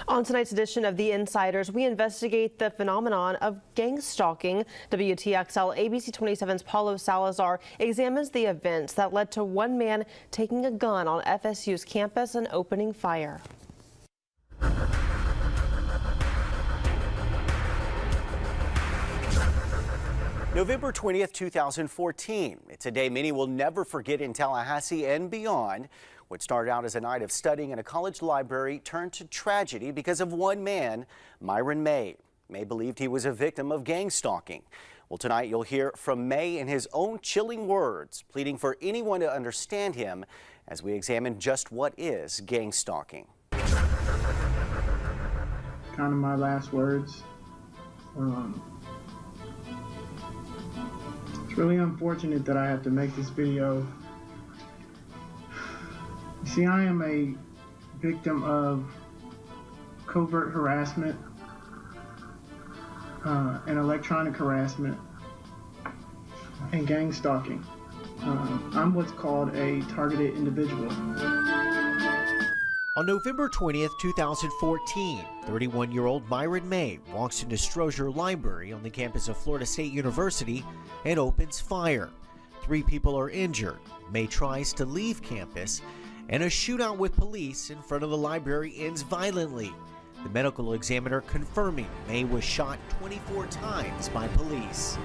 On tonight's edition of The Insiders, we investigate the phenomenon of gang stalking. WTXL ABC 27's Paulo Salazar examines the events that led to one man taking a gun on FSU's campus and opening fire. November 20th, 2014. It's a day many will never forget in Tallahassee and beyond. What started out as a night of studying in a college library turned to tragedy because of one man, Myron May. May believed he was a victim of gang stalking. Well, tonight you'll hear from May in his own chilling words, pleading for anyone to understand him as we examine just what is gang stalking. Kind of my last words. It's really unfortunate that I have to make this video. You see, I am a victim of covert harassment and electronic harassment and gang stalking. I'm what's called a targeted individual. On November 20th, 2014, 31-year-old Myron May walks into Strozier Library on the campus of Florida State University and opens fire. 3 people are injured. May tries to leave campus, and a shootout with police in front of the library ends violently. The medical examiner confirming May was shot 24 times by police.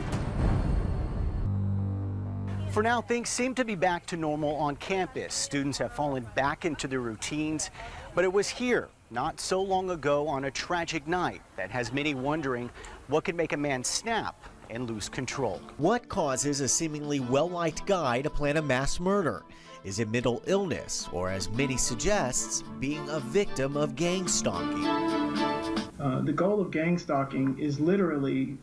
For now, things seem to be back to normal on campus. Students have fallen back into their routines, but it was here not so long ago on a tragic night that has many wondering what could make a man snap and lose control. What causes a seemingly well-liked guy to plan a mass murder? Is it mental illness, or as many suggests, being a victim of gang stalking? The goal of gang stalking is literally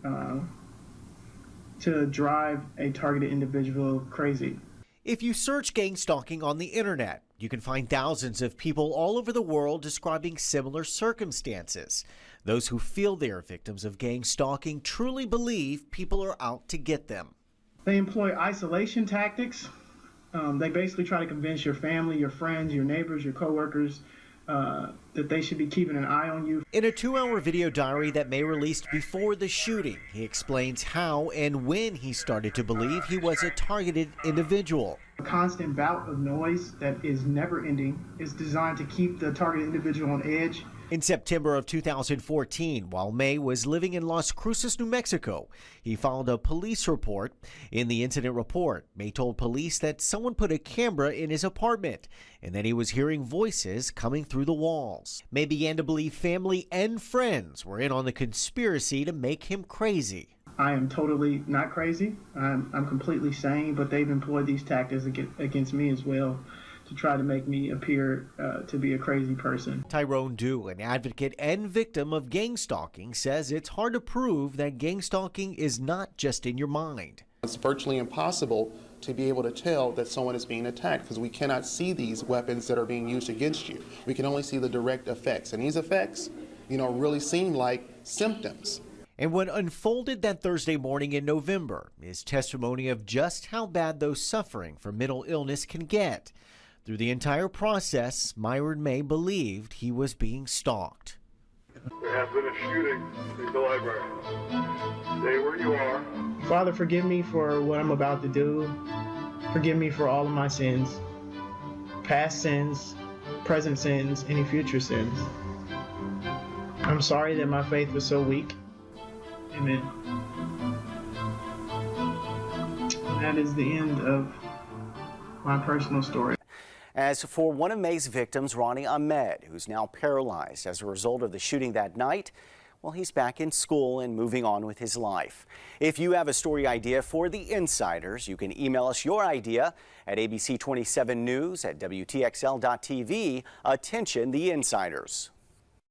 to drive a targeted individual crazy. If you search gang stalking on the internet, you can find thousands of people all over the world describing similar circumstances. Those who feel they are victims of gang stalking truly believe people are out to get them. They employ isolation tactics. They basically try to convince your family, your friends, your neighbors, your coworkers that they should be keeping an eye on you. In a 2-hour video diary that May released before the shooting, he explains how and when he started to believe he was a targeted individual. A constant bout of noise that is never ending is designed to keep the targeted individual on edge. In September of 2014, while May was living in Las Cruces, New Mexico, he filed a police report. In the incident report, May told police that someone put a camera in his apartment and that he was hearing voices coming through the walls. May began to believe family and friends were in on the conspiracy to make him crazy. I am totally not crazy. I'm completely sane, but they've employed these tactics against me as well, to try to make me appear to be a crazy person. Tyrone Dew, an advocate and victim of gang stalking, says it's hard to prove that gang stalking is not just in your mind. It's virtually impossible to be able to tell that someone is being attacked because we cannot see these weapons that are being used against you. We can only see the direct effects, and these effects, really seem like symptoms. And what unfolded that Thursday morning in November is testimony of just how bad those suffering from mental illness can get. Through the entire process, Myron May believed he was being stalked. There has been a shooting in the library. Stay where you are. Father, forgive me for what I'm about to do. Forgive me for all of my sins. Past sins, present sins, any future sins. I'm sorry that my faith was so weak. Amen. And that is the end of my personal story. As for one of May's victims, Ronnie Ahmed, who's now paralyzed as a result of the shooting that night, well, he's back in school and moving on with his life. If you have a story idea for The Insiders, you can email us your idea at abc27news@wtxl.tv. Attention, The Insiders.